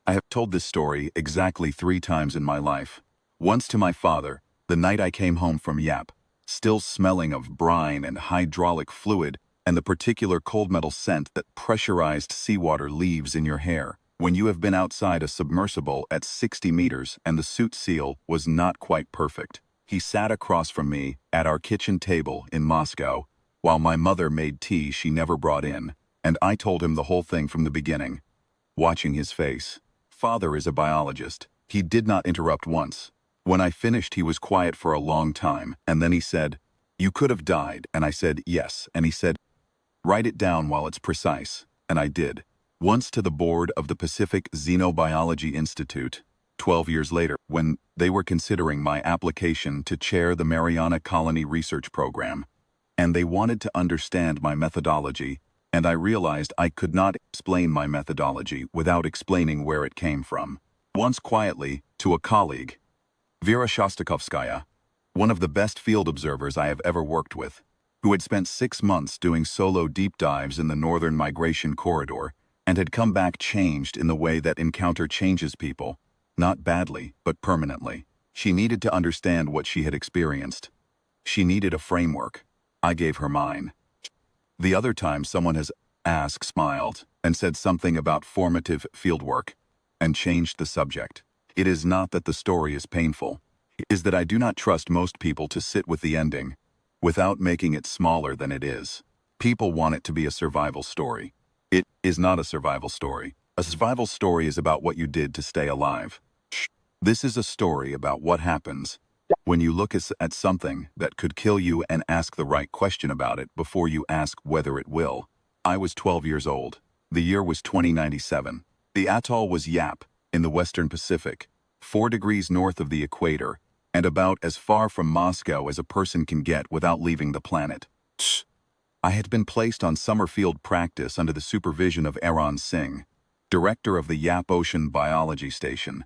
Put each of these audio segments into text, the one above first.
I have told this story exactly 3 times in my life. Once to my father, the night I came home from Yap, still smelling of brine and hydraulic fluid and the particular cold metal scent that pressurized seawater leaves in your hair when you have been outside a submersible at 60 meters and the suit seal was not quite perfect. He sat across from me at our kitchen table in Moscow while my mother made tea she never brought in, and I told him the whole thing from the beginning. Watching his face. Father is a biologist. He did not interrupt once. When I finished, he was quiet for a long time, and then he said, "You could have died," and I said, "Yes," and he said, "Write it down while it's precise," and I did. Once to the board of the Pacific Xenobiology Institute, 12 years later, when they were considering my application to chair the Mariana Colony Research Program, and they wanted to understand my methodology, and I realized I could not explain my methodology without explaining where it came from. Once quietly, to a colleague, Vera Shostakovskaya, one of the best field observers I have ever worked with, who had spent 6 months doing solo deep dives in the northern migration corridor and had come back changed in the way that encounter changes people, not badly, but permanently. She needed to understand what she had experienced. She needed a framework. I gave her mine. The other time someone has asked, smiled, and said something about formative fieldwork, and changed the subject. It is not that the story is painful. It is that I do not trust most people to sit with the ending, without making it smaller than it is. People want it to be a survival story. It is not a survival story. A survival story is about what you did to stay alive. This is a story about what happens when you look at something that could kill you and ask the right question about it before you ask whether it will. I was 12 years old. The year was 2097. The atoll was Yap, in the Western Pacific, 4 degrees north of the equator, and about as far from Moscow as a person can get without leaving the planet. I had been placed on summer field practice under the supervision of Aaron Singh, director of the Yap Ocean Biology Station,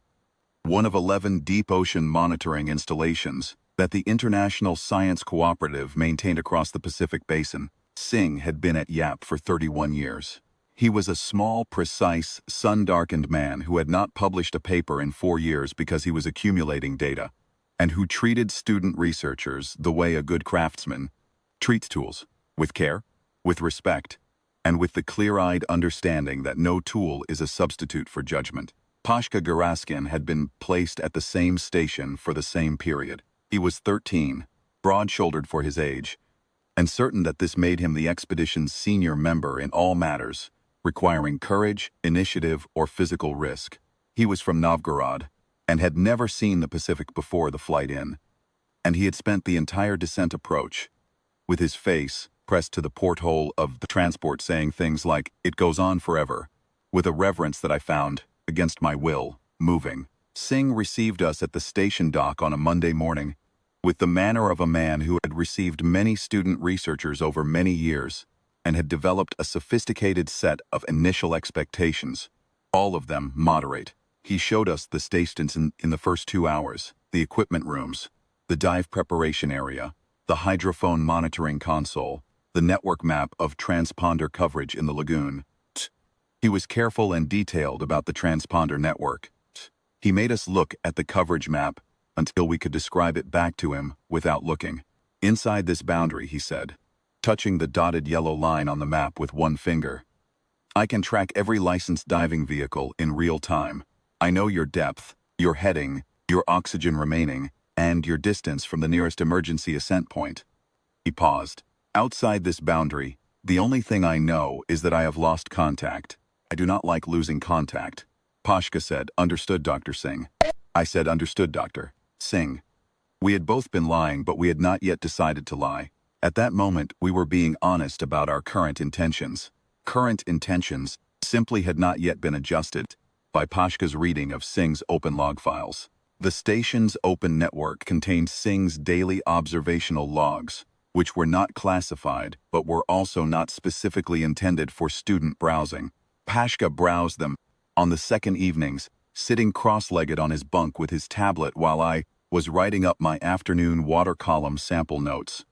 one of 11 deep ocean monitoring installations that the International Science Cooperative maintained across the Pacific Basin. Singh had been at Yap for 31 years. He was a small, precise, sun-darkened man who had not published a paper in 4 years because he was accumulating data, and who treated student researchers the way a good craftsman treats tools, with care, with respect, and with the clear-eyed understanding that no tool is a substitute for judgment. Pashka Garaskin had been placed at the same station for the same period. He was 13, broad-shouldered for his age, and certain that this made him the expedition's senior member in all matters requiring courage, initiative, or physical risk. He was from Novgorod, and had never seen the Pacific before the flight in, and he had spent the entire descent approach with his face pressed to the porthole of the transport saying things like, "It goes on forever," with a reverence that I found, against my will, moving. Singh received us at the station dock on a Monday morning, with the manner of a man who had received many student researchers over many years, and had developed a sophisticated set of initial expectations, all of them moderate. He showed us the stations in the first 2 hours, the equipment rooms, the dive preparation area, the hydrophone monitoring console, the network map of transponder coverage in the lagoon. He was careful and detailed about the transponder network. He made us look at the coverage map until we could describe it back to him without looking. "Inside this boundary," he said, touching the dotted yellow line on the map with one finger, "I can track every licensed diving vehicle in real time. I know your depth, your heading, your oxygen remaining, and your distance from the nearest emergency ascent point." He paused. "Outside this boundary, the only thing I know is that I have lost contact. I do not like losing contact." Pashka said, "Understood, Dr. Singh." I said, "Understood, Dr. Singh." We had both been lying, but we had not yet decided to lie. At that moment, we were being honest about our current intentions. Current intentions simply had not yet been adjusted by Pashka's reading of Singh's open log files. The station's open network contained Singh's daily observational logs, which were not classified but were also not specifically intended for student browsing. Pashka browsed them on the second evenings, sitting cross-legged on his bunk with his tablet while I was writing up my afternoon water column sample notes.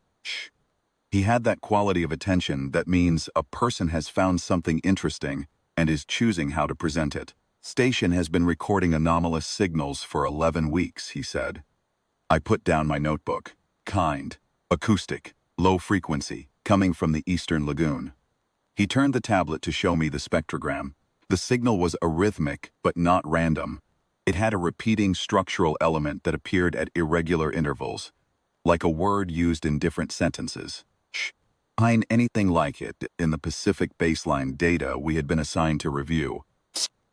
He had that quality of attention that means a person has found something interesting and is choosing how to present it. Station has been recording anomalous signals for 11 weeks, he said. I put down my notebook. Kind, acoustic, low frequency, coming from the Eastern Lagoon. He turned the tablet to show me the spectrogram. The signal was arrhythmic, but not random. It had a repeating structural element that appeared at irregular intervals, like a word used in different sentences. Find anything like it in the Pacific baseline data we had been assigned to review.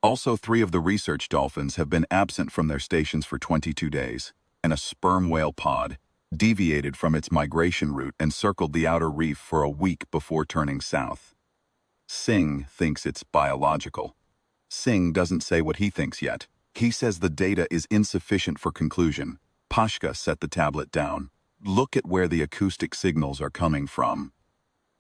Also, 3 of the research dolphins have been absent from their stations for 22 days, and a sperm whale pod deviated from its migration route and circled the outer reef for a week before turning south. Singh thinks it's biological. Singh doesn't say what he thinks yet. He says the data is insufficient for conclusion. Pashka set the tablet down. Look at where the acoustic signals are coming from.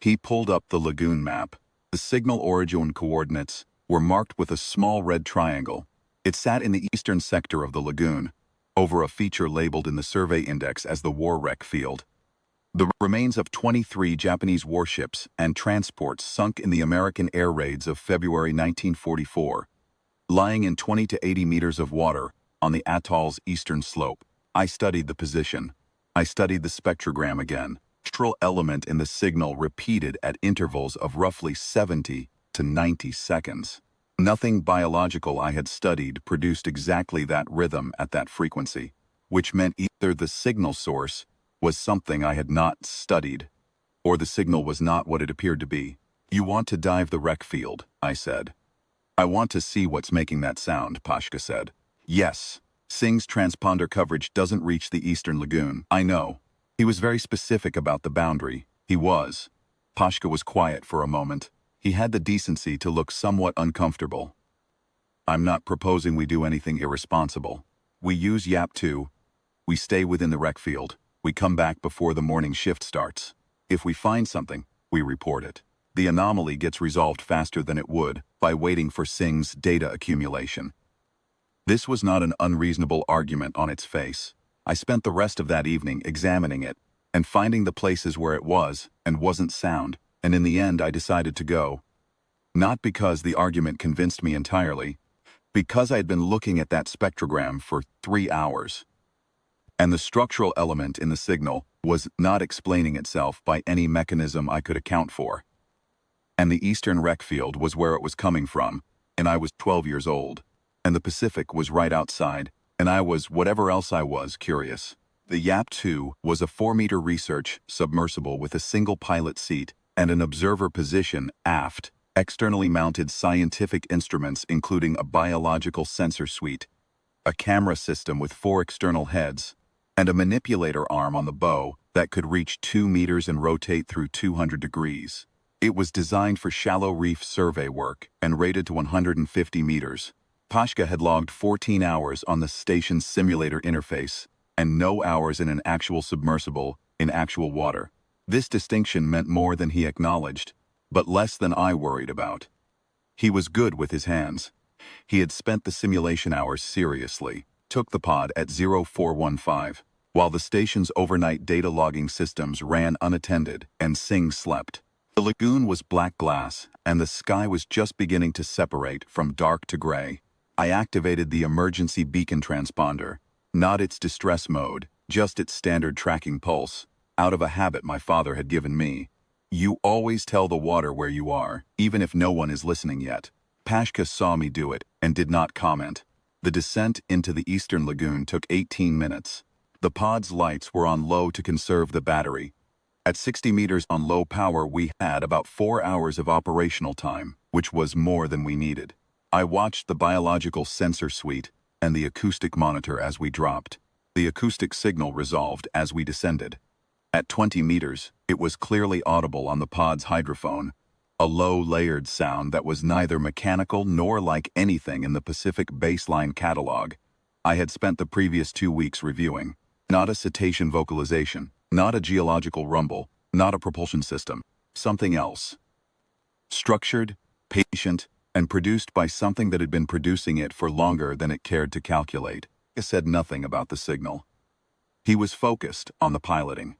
He pulled up the lagoon map. The signal origin coordinates were marked with a small red triangle. It sat in the eastern sector of the lagoon, over a feature labeled in the survey index as the war wreck field. The remains of 23 Japanese warships and transports sunk in the American air raids of February 1944, lying in 20 to 80 meters of water on the atoll's eastern slope. I studied the position. I studied the spectrogram again. Structural element in the signal repeated at intervals of roughly 70 to 90 seconds. Nothing biological I had studied produced exactly that rhythm at that frequency, which meant either the signal source was something I had not studied, or the signal was not what it appeared to be. You want to dive the wreck field, I said. I want to see what's making that sound, Pashka said. Yes. Singh's transponder coverage doesn't reach the eastern lagoon. I know. He was very specific about the boundary. He was. Pashka was quiet for a moment. He had the decency to look somewhat uncomfortable. I'm not proposing we do anything irresponsible. We use YAP-2. We stay within the wreck field. We come back before the morning shift starts. If we find something, we report it. The anomaly gets resolved faster than it would by waiting for Singh's data accumulation. This was not an unreasonable argument on its face. I spent the rest of that evening examining it and finding the places where it was and wasn't sound, and in the end I decided to go. Not because the argument convinced me entirely, because I had been looking at that spectrogram for 3 hours. And the structural element in the signal was not explaining itself by any mechanism I could account for. And the eastern wreck field was where it was coming from, and I was 12 years old. And the Pacific was right outside, and I was, whatever else I was, curious. The YAP-2 was a 4-meter research submersible with a single pilot seat and an observer position aft, externally mounted scientific instruments including a biological sensor suite, a camera system with 4 external heads, and a manipulator arm on the bow that could reach 2 meters and rotate through 200 degrees. It was designed for shallow reef survey work and rated to 150 meters. Pashka had logged 14 hours on the station's simulator interface and no hours in an actual submersible in actual water. This distinction meant more than he acknowledged, but less than I worried about. He was good with his hands. He had spent the simulation hours seriously, took the pod at 0415, while the station's overnight data logging systems ran unattended and Singh slept. The lagoon was black glass, and the sky was just beginning to separate from dark to gray. I activated the emergency beacon transponder, not its distress mode, just its standard tracking pulse, out of a habit my father had given me. You always tell the water where you are, even if no one is listening yet. Pashka saw me do it and did not comment. The descent into the eastern lagoon took 18 minutes. The pod's lights were on low to conserve the battery. At 60 meters on low power, we had about 4 hours of operational time, which was more than we needed. I watched the biological sensor suite and the acoustic monitor as we dropped. The acoustic signal resolved as we descended. At 20 meters, it was clearly audible on the pod's hydrophone, a low, layered sound that was neither mechanical nor like anything in the Pacific baseline catalog I had spent the previous 2 weeks reviewing. Not a cetacean vocalization, not a geological rumble, not a propulsion system, something else. Structured, patient, and produced by something that had been producing it for longer than it cared to calculate. He said nothing about the signal. He was focused on the piloting.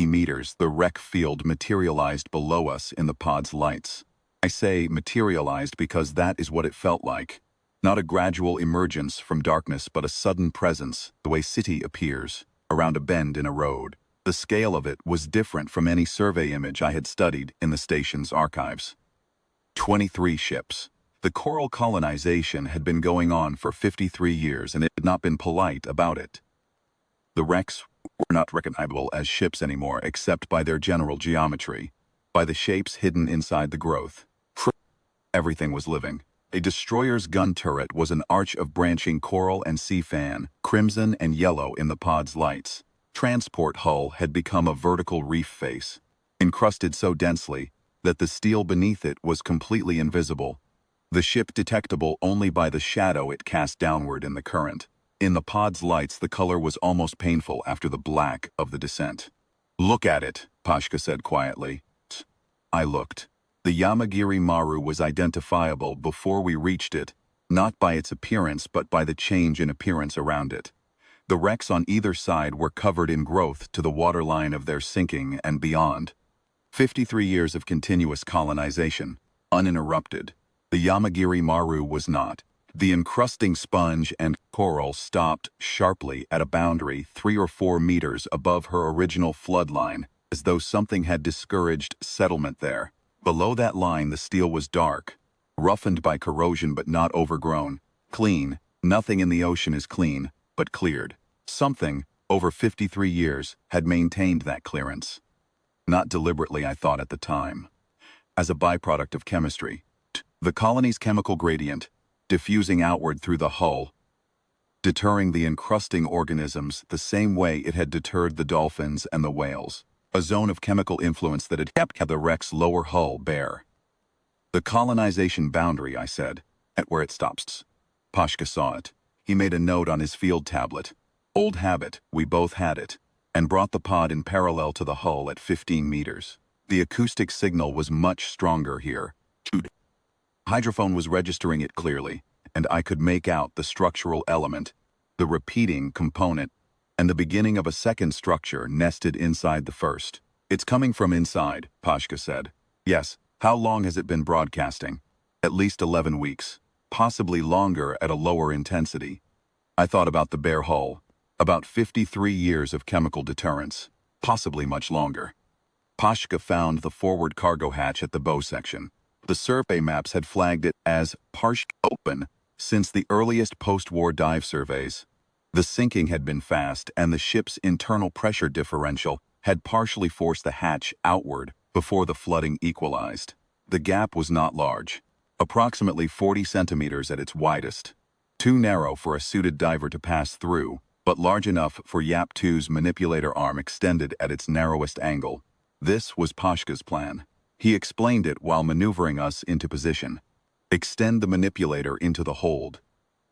80 meters, the wreck field materialized below us in the pod's lights. I say materialized because that is what it felt like. Not a gradual emergence from darkness, but a sudden presence, the way city appears, around a bend in a road. The scale of it was different from any survey image I had studied in the station's archives. 23 ships. The coral colonization had been going on for 53 years, and it had not been polite about it. The wrecks were not recognizable as ships anymore, except by their general geometry, by the shapes hidden inside the growth. Everything was living. A destroyer's gun turret was an arch of branching coral and sea fan, crimson and yellow in the pod's lights. Transport hull had become a vertical reef face, encrusted so densely that the steel beneath it was completely invisible, the ship detectable only by the shadow it cast downward in the current. In the pod's lights, the color was almost painful after the black of the descent. "Look at it," Pashka said quietly. I looked. The Yamagiri Maru was identifiable before we reached it, not by its appearance but by the change in appearance around it. The wrecks on either side were covered in growth to the waterline of their sinking and beyond. 53 years of continuous colonization, uninterrupted. The Yamagiri Maru was not. The encrusting sponge and coral stopped sharply at a boundary 3 or 4 meters above her original floodline, as though something had discouraged settlement there. Below that line, the steel was dark, roughened by corrosion but not overgrown, clean. Nothing in the ocean is clean, but cleared. Something, over 53 years, had maintained that clearance. Not deliberately, I thought at the time. As a byproduct of chemistry. The colony's chemical gradient, diffusing outward through the hull, deterring the encrusting organisms the same way it had deterred the dolphins and the whales. A zone of chemical influence that had kept the wreck's lower hull bare. "The colonization boundary," I said, "at where it stops." Pashka saw it. He made a note on his field tablet. Old habit, we both had it, and brought the pod in parallel to the hull at 15 meters. The acoustic signal was much stronger here. Hydrophone was registering it clearly, and I could make out the structural element, the repeating component, and the beginning of a second structure nested inside the first. "It's coming from inside," Pashka said. "Yes. How long has it been broadcasting?" "At least 11 weeks. Possibly longer at a lower intensity." I thought about the bare hull. About 53 years of chemical deterrence. Possibly much longer. Pashka found the forward cargo hatch at the bow section. The survey maps had flagged it as partially open since the earliest post-war dive surveys. The sinking had been fast, and the ship's internal pressure differential had partially forced the hatch outward before the flooding equalized. The gap was not large, approximately 40 centimeters at its widest. Too narrow for a suited diver to pass through, but large enough for Yap 2's manipulator arm extended at its narrowest angle. This was Pashka's plan. He explained it while maneuvering us into position. Extend the manipulator into the hold.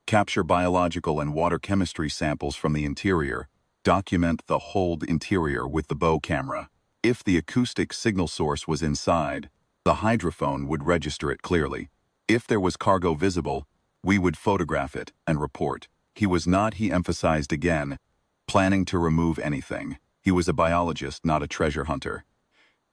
Capture biological and water chemistry samples from the interior. Document the hold interior with the bow camera. If the acoustic signal source was inside, the hydrophone would register it clearly. If there was cargo visible, we would photograph it and report. He was not, he emphasized again, planning to remove anything. He was a biologist, not a treasure hunter.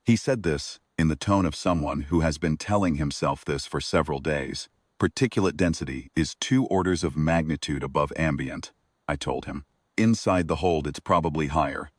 He said this in the tone of someone who has been telling himself this for several days. "Particulate density is 2 orders of magnitude above ambient," I told him. "Inside the hold it's probably higher.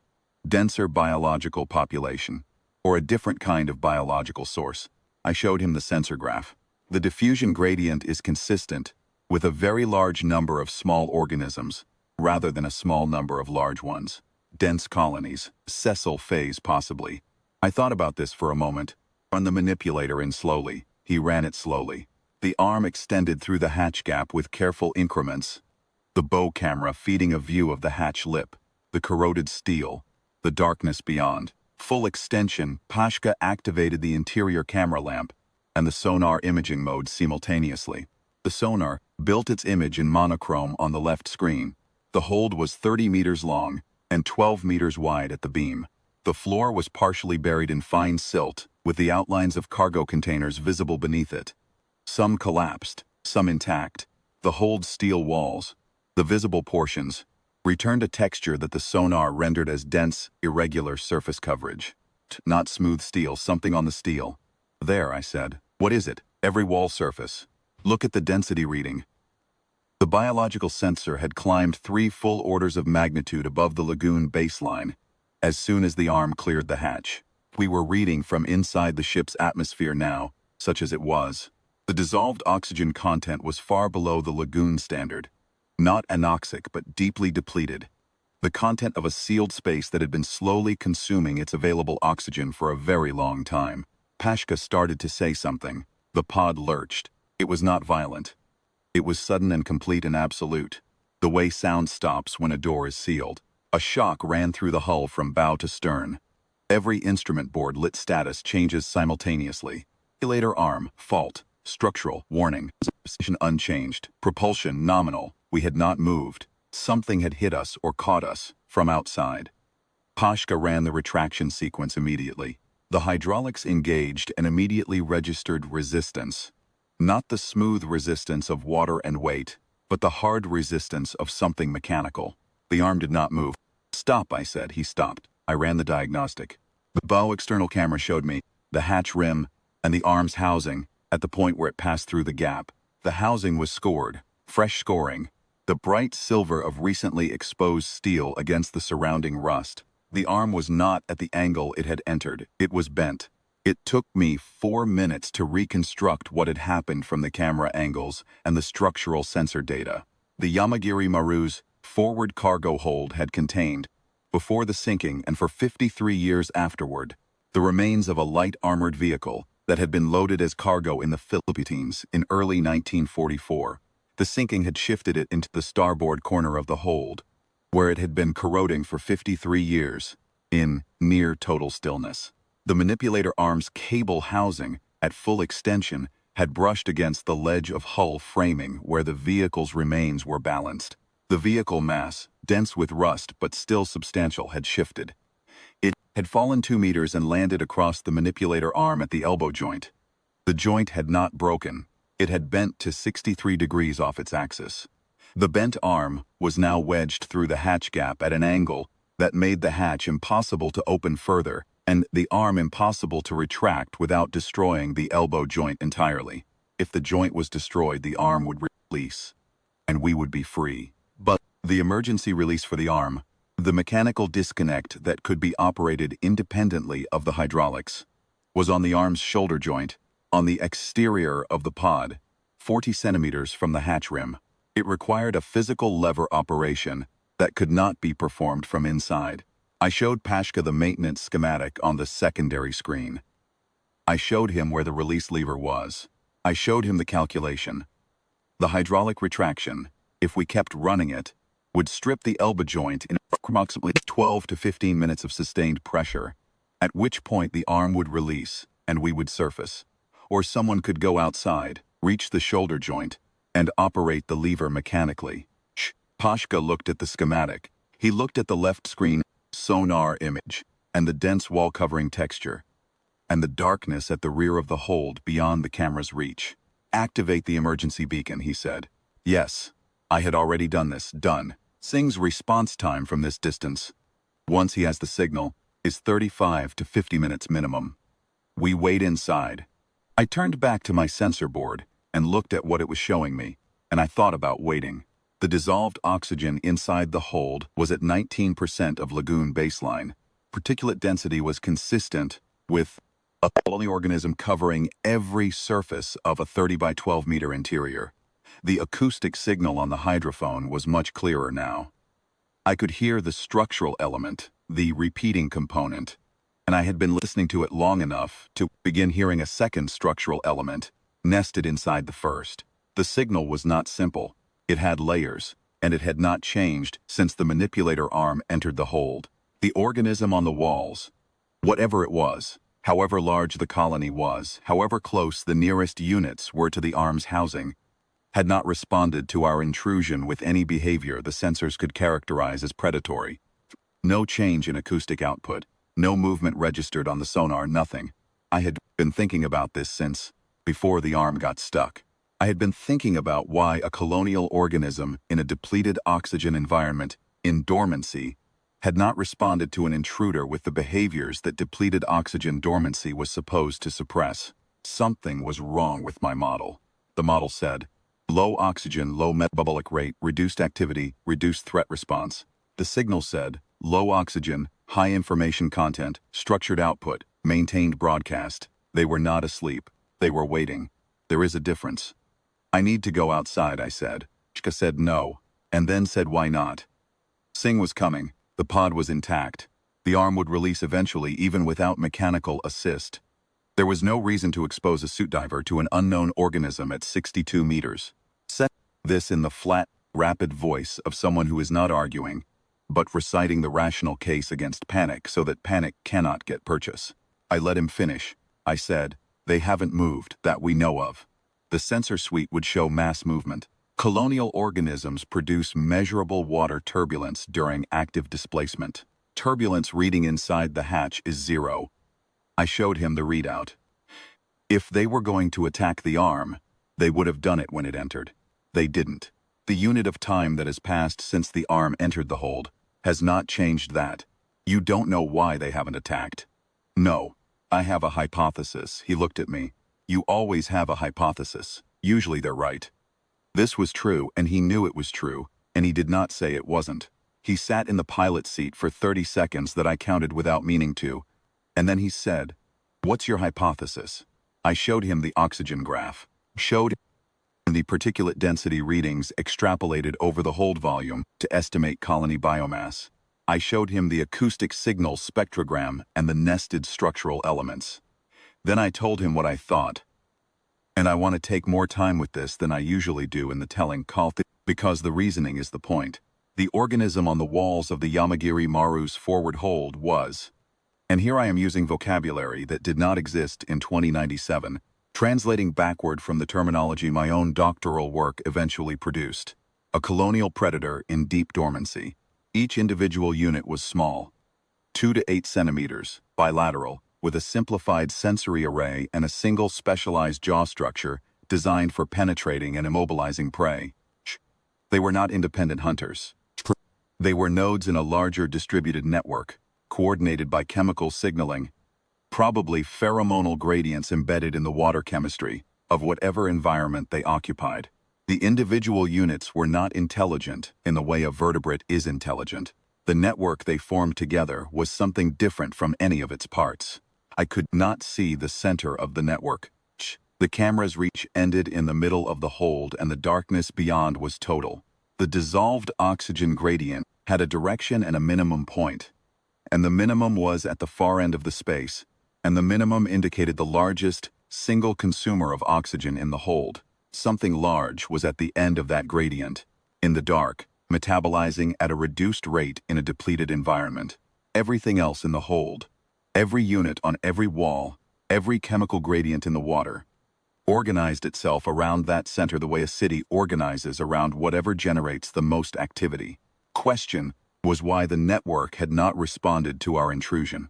Denser biological population, or a different kind of biological source." I showed him the sensor graph. The diffusion gradient is consistent with a very large number of small organisms, rather than a small number of large ones. Dense colonies, sessile phase possibly. I thought about this for a moment. Run the manipulator in slowly. He ran it slowly. The arm extended through the hatch gap with careful increments. The bow camera feeding a view of the hatch lip, the corroded steel, the darkness beyond. Full extension, Pashka activated the interior camera lamp and the sonar imaging mode simultaneously. The sonar built its image in monochrome on the left screen. The hold was 30 meters long and 12 meters wide at the beam. The floor was partially buried in fine silt, with the outlines of cargo containers visible beneath it. Some collapsed, some intact. The hold's steel walls, the visible portions, returned a texture that the sonar rendered as dense, irregular surface coverage. Not smooth steel, something on the steel. "There," I said. "What is it?" "Every wall surface. Look at the density reading." The biological sensor had climbed 3 full orders of magnitude above the lagoon baseline as soon as the arm cleared the hatch. We were reading from inside the ship's atmosphere now, such as it was. The dissolved oxygen content was far below the lagoon standard. Not anoxic, but deeply depleted. The content of a sealed space that had been slowly consuming its available oxygen for a very long time. Pashka started to say something. The pod lurched. It was not violent. It was sudden and complete and absolute. The way sound stops when a door is sealed. A shock ran through the hull from bow to stern. Every instrument board lit status changes simultaneously. Manipulator arm, fault, structural, warning, position unchanged, propulsion nominal. We had not moved. Something had hit us or caught us from outside. Pashka ran the retraction sequence immediately. The hydraulics engaged and immediately registered resistance. Not the smooth resistance of water and weight, but the hard resistance of something mechanical. The arm did not move. "Stop," I said. He stopped. I ran the diagnostic. The bow external camera showed me the hatch rim and the arm's housing at the point where it passed through the gap. The housing was scored, fresh scoring, the bright silver of recently exposed steel against the surrounding rust. The arm was not at the angle it had entered. It was bent. It took me 4 minutes to reconstruct what had happened from the camera angles and the structural sensor data. The Yamagiri Maru's forward cargo hold had contained, before the sinking and for 53 years afterward, the remains of a light armored vehicle that had been loaded as cargo in the Philippines in early 1944. The sinking had shifted it into the starboard corner of the hold, where it had been corroding for 53 years, in near total stillness. The manipulator arm's cable housing, at full extension, had brushed against the ledge of hull framing where the vehicle's remains were balanced. The vehicle mass, dense with rust but still substantial, had shifted. It had fallen 2 meters and landed across the manipulator arm at the elbow joint. The joint had not broken. It had bent to 63 degrees off its axis. The bent arm was now wedged through the hatch gap at an angle that made the hatch impossible to open further and the arm impossible to retract without destroying the elbow joint entirely. If the joint was destroyed, the arm would release, and we would be free. But the emergency release for the arm, the mechanical disconnect that could be operated independently of the hydraulics, was on the arm's shoulder joint, on the exterior of the pod, 40 centimeters from the hatch rim. It required a physical lever operation that could not be performed from inside. I showed Pashka the maintenance schematic on the secondary screen. I showed him where the release lever was. I showed him the calculation. The hydraulic retraction, if we kept running it, would strip the elbow joint in approximately 12 to 15 minutes of sustained pressure, at which point the arm would release and we would surface. Or someone could go outside, reach the shoulder joint, and operate the lever mechanically. Pashka looked at the schematic. He looked at the left screen sonar image and the dense wall covering texture, and the darkness at the rear of the hold beyond the camera's reach. "Activate the emergency beacon," he said. Yes, I had already done this. Done. Singh's response time from this distance, once he has the signal, is 35 to 50 minutes minimum. We wait inside. I turned back to my sensor board and looked at what it was showing me, and I thought about waiting. The dissolved oxygen inside the hold was at 19% of lagoon baseline. Particulate density was consistent with a colony organism covering every surface of a 30 by 12 meter interior. The acoustic signal on the hydrophone was much clearer now. I could hear the structural element, the repeating component, and I had been listening to it long enough to begin hearing a second structural element nested inside the first. The signal was not simple. It had layers, and it had not changed since the manipulator arm entered the hold. The organism on the walls, whatever it was, however large the colony was, however close the nearest units were to the arm's housing, had not responded to our intrusion with any behavior the sensors could characterize as predatory. No change in acoustic output, no movement registered on the sonar, nothing. I had been thinking about this since before the arm got stuck. I had been thinking about why a colonial organism in a depleted oxygen environment, in dormancy, had not responded to an intruder with the behaviors that depleted oxygen dormancy was supposed to suppress. Something was wrong with my model. The model said, Low oxygen, low metabolic rate, reduced activity, reduced threat response. The signal said, low oxygen, high information content, structured output, maintained broadcast. They were not asleep. They were waiting. There is a difference. I need to go outside, I said. Shka said no, and then said why not. Singh was coming. The pod was intact. The arm would release eventually even without mechanical assist. There was no reason to expose a suit diver to an unknown organism at 62 meters. Said this in the flat, rapid voice of someone who is not arguing, but reciting the rational case against panic so that panic cannot get purchase. I let him finish. I said, they haven't moved, that we know of. The sensor suite would show mass movement. Colonial organisms produce measurable water turbulence during active displacement. Turbulence reading inside the hatch is 0. I showed him the readout. If they were going to attack the arm, they would have done it when it entered. They didn't. The unit of time that has passed since the arm entered the hold has not changed that. You don't know why they haven't attacked. No, I have a hypothesis. He looked at me. You always have a hypothesis. Usually they're right. This was true, and he knew it was true, and he did not say it wasn't. He sat in the pilot seat for 30 seconds that I counted without meaning to, and then he said, "What's your hypothesis?" I showed him the oxygen graph, showed him the particulate density readings extrapolated over the hold volume to estimate colony biomass. I showed him the acoustic signal spectrogram and the nested structural elements. Then I told him what I thought. And I want to take more time with this than I usually do in the telling call because the reasoning is the point. The organism on the walls of the Yamagiri Maru's forward hold was, and here I am using vocabulary that did not exist in 2097, translating backward from the terminology my own doctoral work eventually produced. A colonial predator in deep dormancy. Each individual unit was small, 2 to 8 centimeters, bilateral, with a simplified sensory array and a single specialized jaw structure designed for penetrating and immobilizing prey. They were not independent hunters. They were nodes in a larger distributed network, coordinated by chemical signaling, probably pheromonal gradients embedded in the water chemistry of whatever environment they occupied. The individual units were not intelligent in the way a vertebrate is intelligent. The network they formed together was something different from any of its parts. I could not see the center of the network. The camera's reach ended in the middle of the hold, and the darkness beyond was total. The dissolved oxygen gradient had a direction and a minimum point, and the minimum was at the far end of the space, and the minimum indicated the largest single consumer of oxygen in the hold. Something large was at the end of that gradient, in the dark, metabolizing at a reduced rate in a depleted environment. Everything else in the hold, every unit on every wall, every chemical gradient in the water, organized itself around that center the way a city organizes around whatever generates the most activity. Question was why the network had not responded to our intrusion.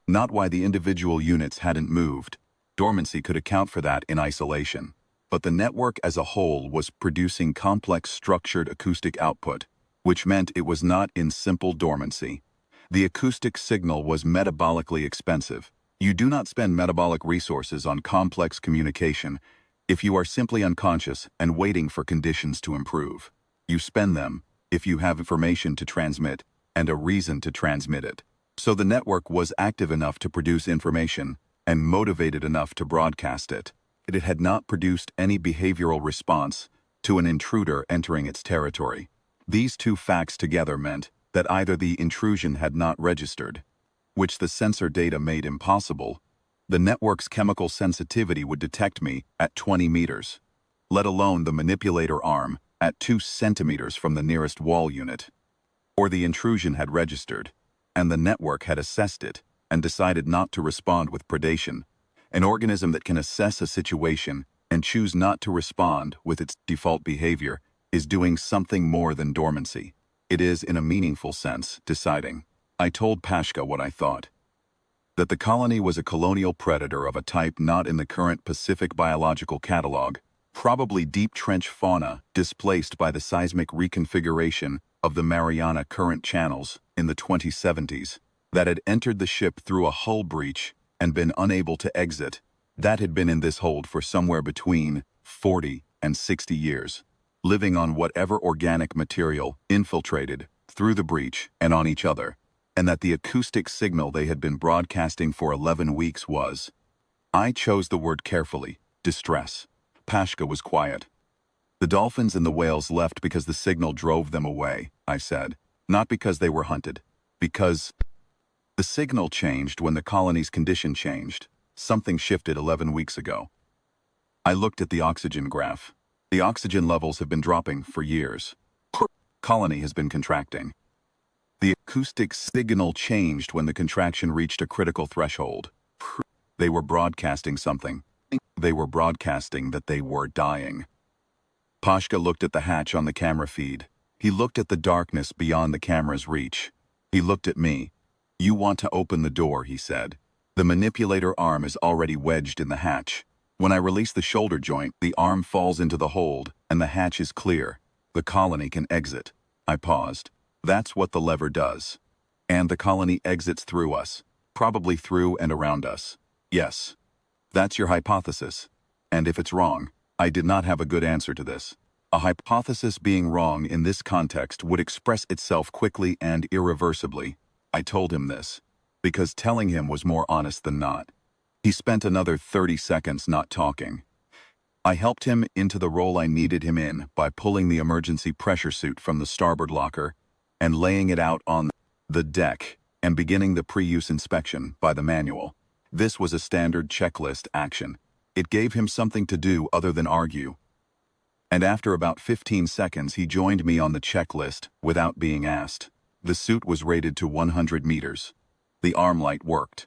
Not why the individual units hadn't moved. Dormancy could account for that in isolation. But the network as a whole was producing complex structured acoustic output, which meant it was not in simple dormancy. The acoustic signal was metabolically expensive. You do not spend metabolic resources on complex communication if you are simply unconscious and waiting for conditions to improve. You spend them if you have information to transmit and a reason to transmit it. So the network was active enough to produce information and motivated enough to broadcast it. It had not produced any behavioral response to an intruder entering its territory. These two facts together meant that either the intrusion had not registered, which the sensor data made impossible, the network's chemical sensitivity would detect me at 20 meters, let alone the manipulator arm at 2 centimeters from the nearest wall unit, or the intrusion had registered, and the network had assessed it and decided not to respond with predation. An organism that can assess a situation and choose not to respond with its default behavior is doing something more than dormancy. It is, in a meaningful sense, deciding. I told Pashka what I thought. That the colony was a colonial predator of a type not in the current Pacific biological catalog, probably deep trench fauna displaced by the seismic reconfiguration of the Mariana current channels in the 2070s, that had entered the ship through a hull breach and been unable to exit, that had been in this hold for somewhere between 40 160 years, living on whatever organic material infiltrated through the breach and on each other, and that the acoustic signal they had been broadcasting for 11 weeks was, I chose the word carefully, distress. Pashka was quiet. The dolphins and the whales left because the signal drove them away, I said, not because they were hunted, because the signal changed when the colony's condition changed. Something shifted 11 weeks ago. I looked at the oxygen graph. The oxygen levels have been dropping for years. Colony has been contracting. The acoustic signal changed when the contraction reached a critical threshold. They were broadcasting something. They were broadcasting that they were dying. Pashka looked at the hatch on the camera feed. He looked at the darkness beyond the camera's reach. He looked at me. You want to open the door, he said. The manipulator arm is already wedged in the hatch. When I release the shoulder joint, the arm falls into the hold, and the hatch is clear. The colony can exit. I paused. That's what the lever does. And the colony exits through us, probably through and around us. Yes. That's your hypothesis. And if it's wrong, I did not have a good answer to this. A hypothesis being wrong in this context would express itself quickly and irreversibly. I told him this, because telling him was more honest than not. He spent another 30 seconds not talking. I helped him into the role I needed him in by pulling the emergency pressure suit from the starboard locker and laying it out on the deck and beginning the pre-use inspection by the manual. This was a standard checklist action. It gave him something to do other than argue. And after about 15 seconds, he joined me on the checklist without being asked. The suit was rated to 100 meters. The arm light worked.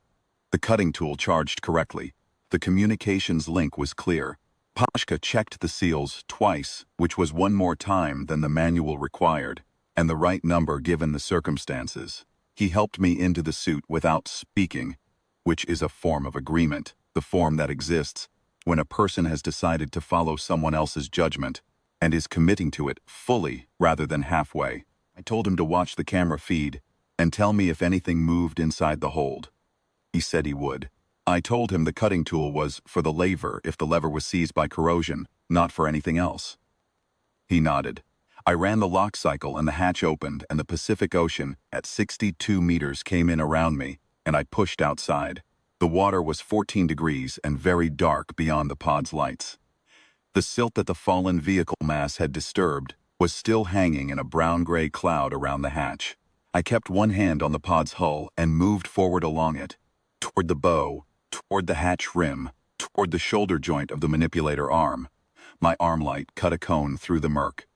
The cutting tool charged correctly. The communications link was clear. Pashka checked the seals twice, which was one more time than the manual required, and the right number given the circumstances. He helped me into the suit without speaking, which is a form of agreement, the form that exists when a person has decided to follow someone else's judgment and is committing to it fully rather than halfway. I told him to watch the camera feed and tell me if anything moved inside the hold. He said he would. I told him the cutting tool was for the lever if the lever was seized by corrosion, not for anything else. He nodded. I ran the lock cycle and the hatch opened and the Pacific Ocean at 62 meters came in around me and I pushed outside. The water was 14 degrees and very dark beyond the pod's lights. The silt that the fallen vehicle mass had disturbed was still hanging in a brown-gray cloud around the hatch. I kept one hand on the pod's hull and moved forward along it, toward the bow, toward the hatch rim, toward the shoulder joint of the manipulator arm. My arm light cut a cone through the murk.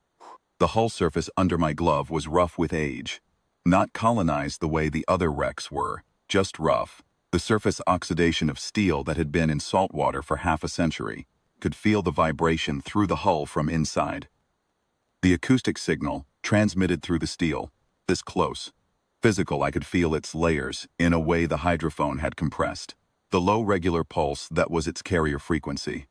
The hull surface under my glove was rough with age. Not colonized the way the other wrecks were, just rough. The surface oxidation of steel that had been in salt water for half a century could feel the vibration through the hull from inside. The acoustic signal transmitted through the steel, this close. Physical, I could feel its layers in a way the hydrophone had compressed. The low regular pulse that was its carrier frequency.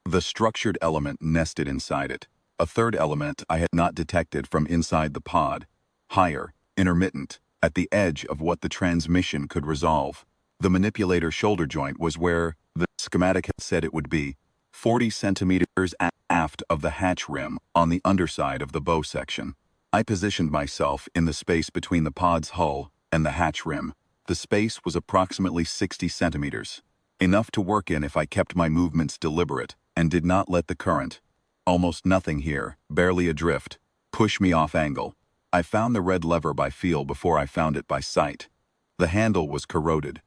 The structured element nested inside it. A third element I had not detected from inside the pod. Higher, intermittent, at the edge of what the transmission could resolve. The manipulator shoulder joint was where the schematic had said it would be, 40 centimeters aft of the hatch rim on the underside of the bow section. I positioned myself in the space between the pod's hull and the hatch rim. The space was approximately 60 centimeters, enough to work in if I kept my movements deliberate and did not let the current, almost nothing here, barely adrift, push me off angle. I found the red lever by feel before I found it by sight. The handle was corroded,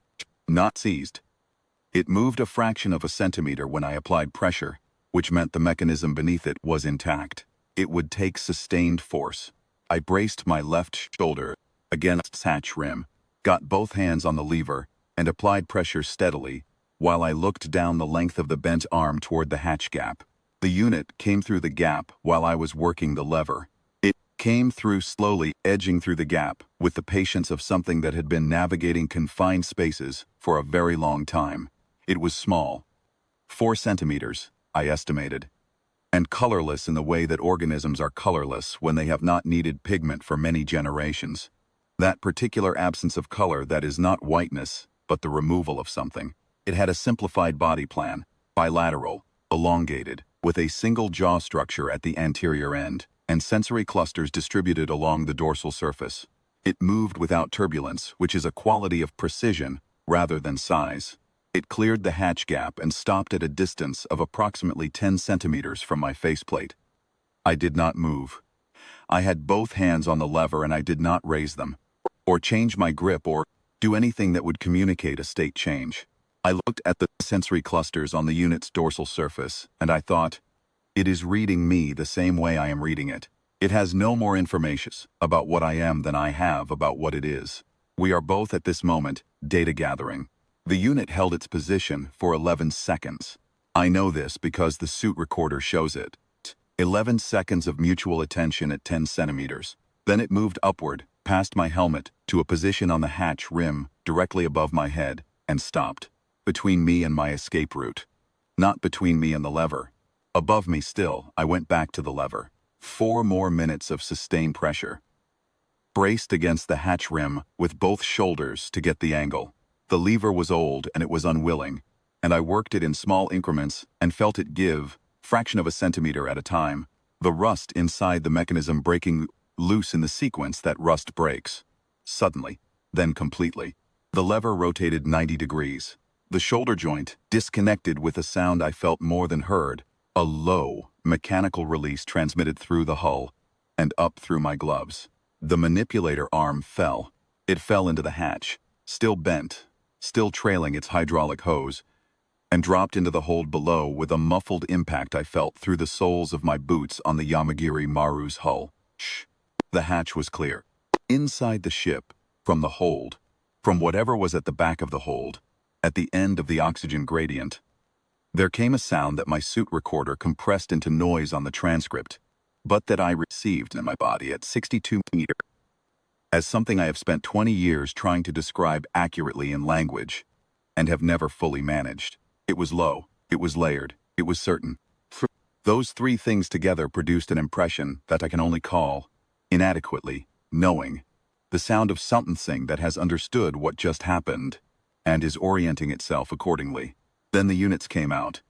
not seized. It moved a fraction of a centimeter when I applied pressure, which meant the mechanism beneath it was intact. It would take sustained force. I braced my left shoulder against hatch rim, got both hands on the lever, and applied pressure steadily while I looked down the length of the bent arm toward the hatch gap. The unit came through the gap while I was working the lever. It came through slowly, edging through the gap with the patience of something that had been navigating confined spaces for a very long time. It was small, 4 centimeters, I estimated, and colorless in the way that organisms are colorless when they have not needed pigment for many generations. That particular absence of color that is not whiteness, but the removal of something. It had a simplified body plan, bilateral, elongated, with a single jaw structure at the anterior end, and sensory clusters distributed along the dorsal surface. It moved without turbulence, which is a quality of precision rather than size. It cleared the hatch gap and stopped at a distance of approximately 10 centimeters from my faceplate. I did not move. I had both hands on the lever and I did not raise them, or change my grip or do anything that would communicate a state change. I looked at the sensory clusters on the unit's dorsal surface, and I thought, it is reading me the same way I am reading it. It has no more information about what I am than I have about what it is. We are both at this moment data gathering. The unit held its position for 11 seconds. I know this because the suit recorder shows it. 11 seconds of mutual attention at 10 centimeters. Then it moved upward, past my helmet, to a position on the hatch rim directly above my head, and stopped. Between me and my escape route. Not between me and the lever. Above me still, I went back to the lever. 4 more minutes of sustained pressure. Braced against the hatch rim with both shoulders to get the angle. The lever was old and it was unwilling, and I worked it in small increments and felt it give, fraction of a centimeter at a time, the rust inside the mechanism breaking loose in the sequence that rust breaks. Suddenly, then completely. The lever rotated 90 degrees. The shoulder joint disconnected with a sound I felt more than heard, a low, mechanical release transmitted through the hull and up through my gloves. The manipulator arm fell. It fell into the hatch, still bent, still trailing its hydraulic hose, and dropped into the hold below with a muffled impact I felt through the soles of my boots on the Yamagiri Maru's hull. Shh. The hatch was clear. Inside the ship, from the hold, from whatever was at the back of the hold, at the end of the oxygen gradient, there came a sound that my suit recorder compressed into noise on the transcript, but that I received in my body at 62 meters, as something I have spent 20 years trying to describe accurately in language, and have never fully managed. It was low, it was layered, it was certain. Those 3 things together produced an impression that I can only call, inadequately, knowing, the sound of something that has understood what just happened, and is orienting itself accordingly. Then the units came out.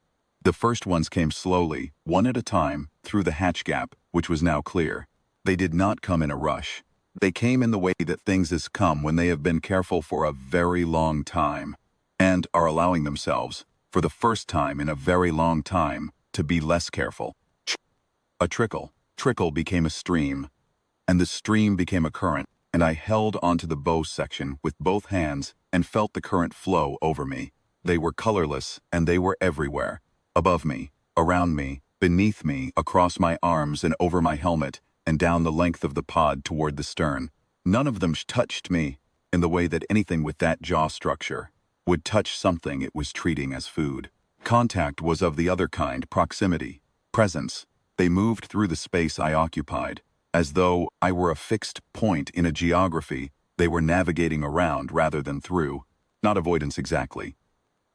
The first ones came slowly, one at a time, through the hatch gap, which was now clear. They did not come in a rush. They came in the way that things has come when they have been careful for a very long time, and are allowing themselves, for the first time in a very long time, to be less careful. A trickle became a stream, and the stream became a current, and I held onto the bow section with both hands and felt the current flow over me. They were colorless, and they were everywhere. Above me, around me, beneath me, across my arms and over my helmet, and down the length of the pod toward the stern. None of them touched me in the way that anything with that jaw structure would touch something it was treating as food. Contact was of the other kind, proximity, presence. They moved through the space I occupied, as though I were a fixed point in a geography they were navigating around rather than through. Not avoidance exactly.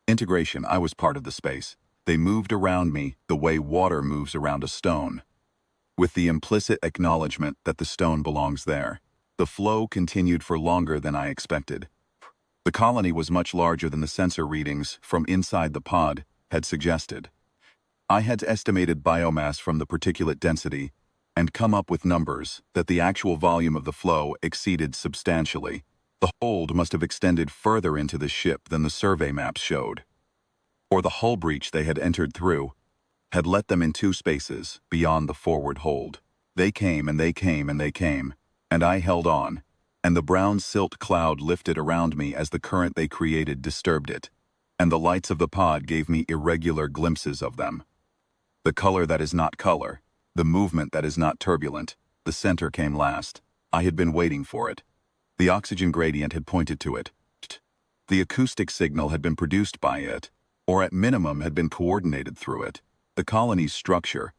Integration, I was part of the space. They moved around me the way water moves around a stone, with the implicit acknowledgement that the stone belongs there. The flow continued for longer than I expected. The colony was much larger than the sensor readings from inside the pod had suggested. I had estimated biomass from the particulate density and come up with numbers that the actual volume of the flow exceeded substantially. The hold must have extended further into the ship than the survey maps showed, or the hull breach they had entered through had let them in 2 spaces beyond the forward hold. They came and they came and they came, and I held on, and the brown silt cloud lifted around me as the current they created disturbed it, and the lights of the pod gave me irregular glimpses of them. The color that is not color, the movement that is not turbulent. The center came last. I had been waiting for it. The oxygen gradient had pointed to it. The acoustic signal had been produced by it, or at minimum had been coordinated through it. The colony's structure,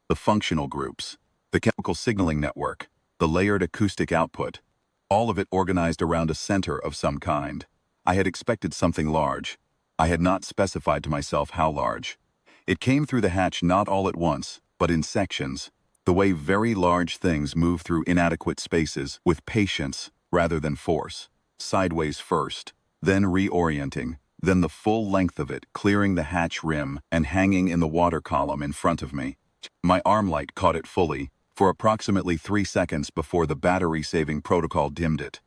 the functional groups, the chemical signaling network, the layered acoustic output, all of it organized around a center of some kind. I had expected something large. I had not specified to myself how large. It came through the hatch not all at once, but in sections, the way very large things move through inadequate spaces with patience rather than force, sideways first, then reorienting, then the full length of it clearing the hatch rim and hanging in the water column in front of me. My arm light caught it fully, for approximately 3 seconds before the battery-saving protocol dimmed it.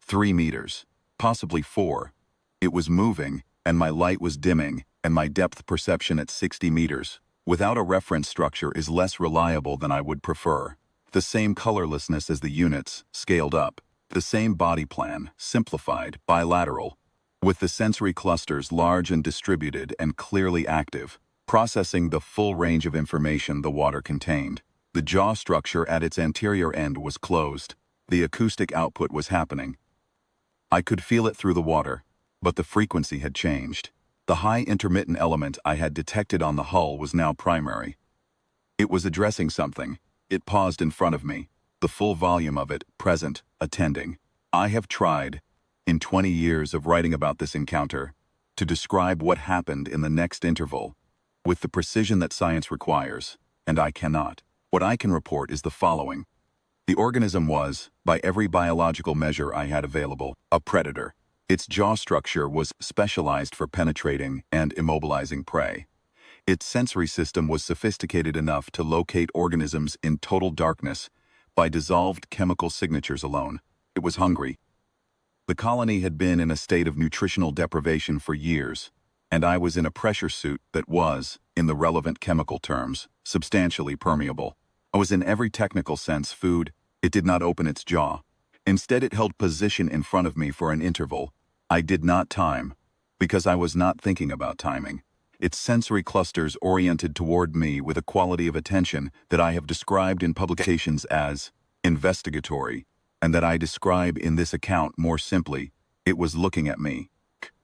3 meters, possibly 4. It was moving, and my light was dimming, and my depth perception at 60 meters, without a reference structure, is less reliable than I would prefer. The same colorlessness as the units, scaled up. The same body plan, simplified, bilateral, with the sensory clusters large and distributed and clearly active, processing the full range of information the water contained. The jaw structure at its anterior end was closed. The acoustic output was happening. I could feel it through the water, but the frequency had changed. The high intermittent element I had detected on the hull was now primary. It was addressing something. It paused in front of me, the full volume of it, present, attending. I have tried, in 20 years of writing about this encounter, to describe what happened in the next interval, with the precision that science requires, and I cannot. What I can report is the following. The organism was, by every biological measure I had available, a predator. Its jaw structure was specialized for penetrating and immobilizing prey. Its sensory system was sophisticated enough to locate organisms in total darkness by dissolved chemical signatures alone. It was hungry. The colony had been in a state of nutritional deprivation for years, and I was in a pressure suit that was, in the relevant chemical terms, substantially permeable. I was in every technical sense food. It did not open its jaw. Instead, it held position in front of me for an interval. I did not time, because I was not thinking about timing. Its sensory clusters oriented toward me with a quality of attention that I have described in publications as investigatory, and that I describe in this account more simply. It was looking at me.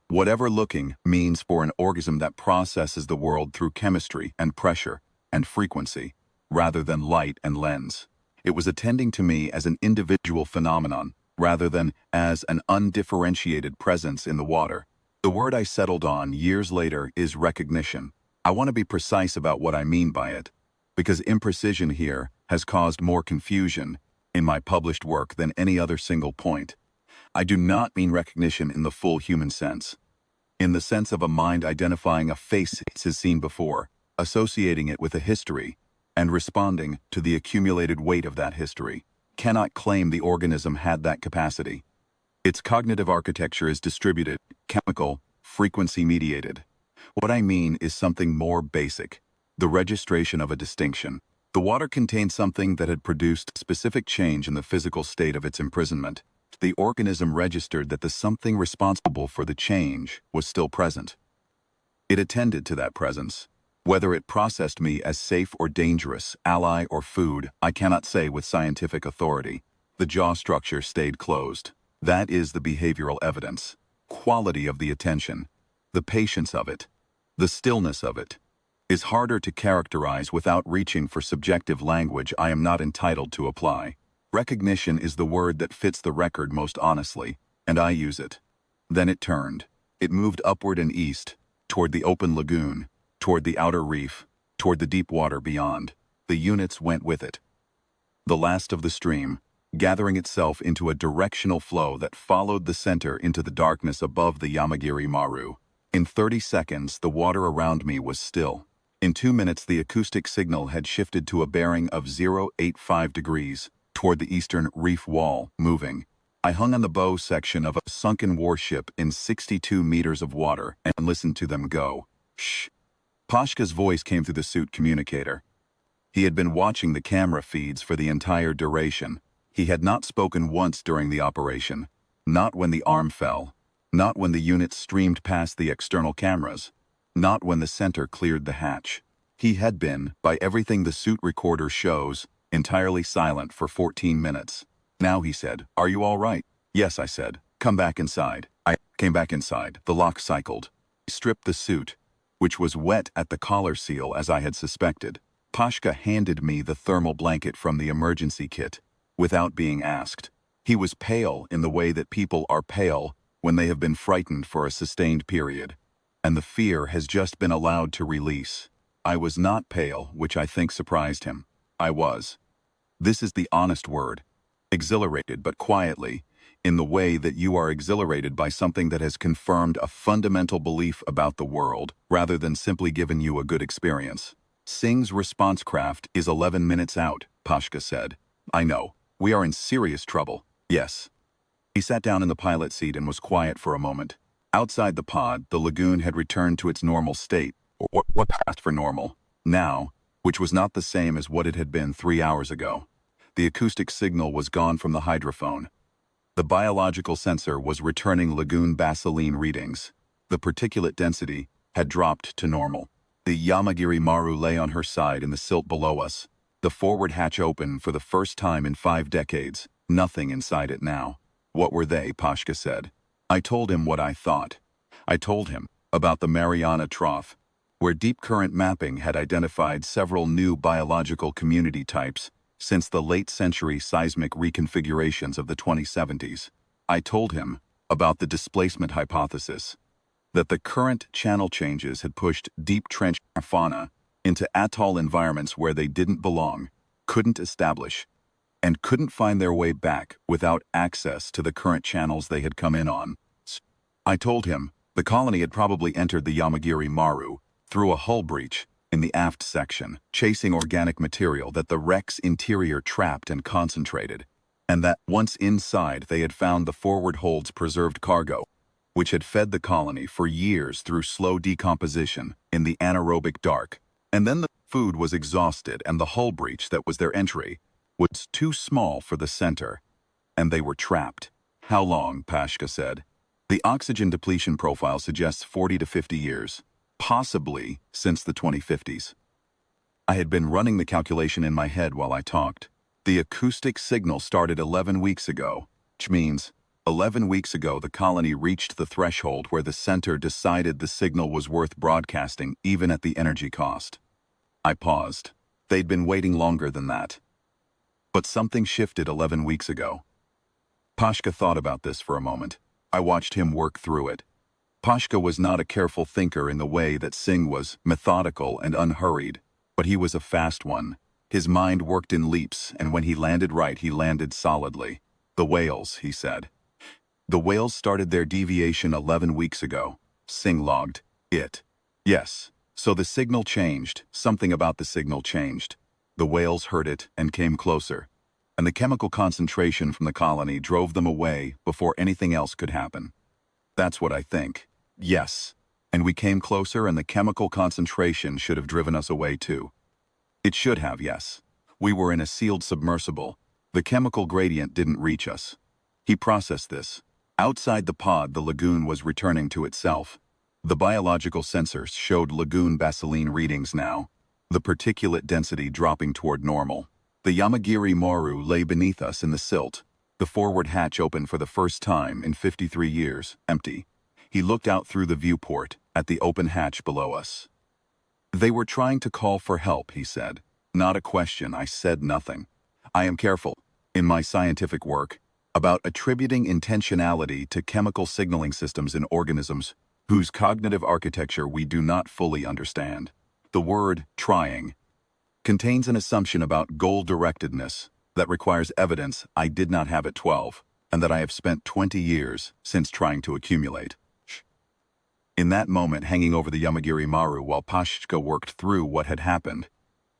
Whatever looking means for an organism that processes the world through chemistry and pressure and frequency, rather than light and lens. It was attending to me as an individual phenomenon, rather than as an undifferentiated presence in the water. The word I settled on years later is recognition. I want to be precise about what I mean by it, because imprecision here has caused more confusion in my published work than any other single point. I do not mean recognition in the full human sense, in the sense of a mind identifying a face it has seen before, associating it with a history, and responding to the accumulated weight of that history. Cannot claim the organism had that capacity. Its cognitive architecture is distributed, chemical, frequency-mediated. What I mean is something more basic, the registration of a distinction. The water contained something that had produced specific change in the physical state of its imprisonment. The organism registered that the something responsible for the change was still present. It attended to that presence. Whether it processed me as safe or dangerous, ally or food, I cannot say with scientific authority. The jaw structure stayed closed. That is the behavioral evidence. Quality of the attention, the patience of it, the stillness of it, is harder to characterize without reaching for subjective language I am not entitled to apply. Recognition is the word that fits the record most honestly, and I use it. Then it turned. It moved upward and east, toward the open lagoon, toward the outer reef, toward the deep water beyond. The units went with it. The last of the stream, gathering itself into a directional flow that followed the center into the darkness above the Yamagiri Maru. In 30 seconds, the water around me was still. In 2 minutes, the acoustic signal had shifted to a bearing of 085 degrees, toward the eastern reef wall, moving. I hung on the bow section of a sunken warship in 62 meters of water and listened to them go. Shh. Pashka's voice came through the suit communicator. He had been watching the camera feeds for the entire duration. He had not spoken once during the operation. Not when the arm fell. Not when the unit streamed past the external cameras. Not when the center cleared the hatch. He had been, by everything the suit recorder shows, entirely silent for 14 minutes. Now he said, "Are you all right?" "Yes," I said. "Come back inside." I came back inside. The lock cycled. I stripped the suit, which was wet at the collar seal as I had suspected. Pashka handed me the thermal blanket from the emergency kit, without being asked. He was pale in the way that people are pale when they have been frightened for a sustained period, and the fear has just been allowed to release. I was not pale, which I think surprised him. I was. This is the honest word. Exhilarated but quietly, in the way that you are exhilarated by something that has confirmed a fundamental belief about the world, rather than simply given you a good experience. Singh's response craft is 11 minutes out, Pashka said. I know. We are in serious trouble. Yes. He sat down in the pilot seat and was quiet for a moment. Outside the pod, the lagoon had returned to its normal state, or what passed for normal, now, which was not the same as what it had been 3 hours ago. The acoustic signal was gone from the hydrophone. The biological sensor was returning lagoon baseline readings. The particulate density had dropped to normal. The Yamagiri Maru lay on her side in the silt below us. The forward hatch open for the first time in 5 decades. Nothing inside it now. What were they? Pashka said. I told him what I thought. I told him about the Mariana Trough, where deep current mapping had identified several new biological community types since the late century seismic reconfigurations of the 2070s. I told him about the displacement hypothesis, that the current channel changes had pushed deep trench fauna into atoll environments where they didn't belong, couldn't establish, and couldn't find their way back without access to the current channels they had come in on. I told him the colony had probably entered the Yamagiri Maru through a hull breach in the aft section, chasing organic material that the wreck's interior trapped and concentrated, and that once inside they had found the forward hold's preserved cargo, which had fed the colony for years through slow decomposition in the anaerobic dark. And then the food was exhausted and the hull breach that was their entry was too small for the center, and they were trapped. How long? Pashka said. The oxygen depletion profile suggests 40 to 50 years, possibly since the 2050s. I had been running the calculation in my head while I talked. The acoustic signal started 11 weeks ago, which means 11 weeks ago the colony reached the threshold where the center decided the signal was worth broadcasting even at the energy cost. I paused. They'd been waiting longer than that. But something shifted 11 weeks ago. Pashka thought about this for a moment. I watched him work through it. Pashka was not a careful thinker in the way that Singh was, methodical and unhurried, but he was a fast one. His mind worked in leaps, and when he landed right, he landed solidly. The whales, he said. The whales started their deviation 11 weeks ago. Singh logged it. Yes. So the signal changed. Something about the signal changed. The whales heard it and came closer, and the chemical concentration from the colony drove them away before anything else could happen. That's what I think. Yes. And we came closer and the chemical concentration should have driven us away too. It should have, yes. We were in a sealed submersible. The chemical gradient didn't reach us. He processed this. Outside the pod, the lagoon was returning to itself. The biological sensors showed lagoon baseline readings now, the particulate density dropping toward normal. The Yamagiri Maru lay beneath us in the silt, the forward hatch open for the first time in 53 years, empty. He looked out through the viewport at the open hatch below us. They were trying to call for help, he said. Not a question. I said nothing. I am careful, in my scientific work, about attributing intentionality to chemical signaling systems in organisms whose cognitive architecture we do not fully understand. The word trying contains an assumption about goal-directedness that requires evidence I did not have at 12, and that I have spent 20 years since trying to accumulate. In that moment hanging over the Yamagiri Maru while Pashka worked through what had happened,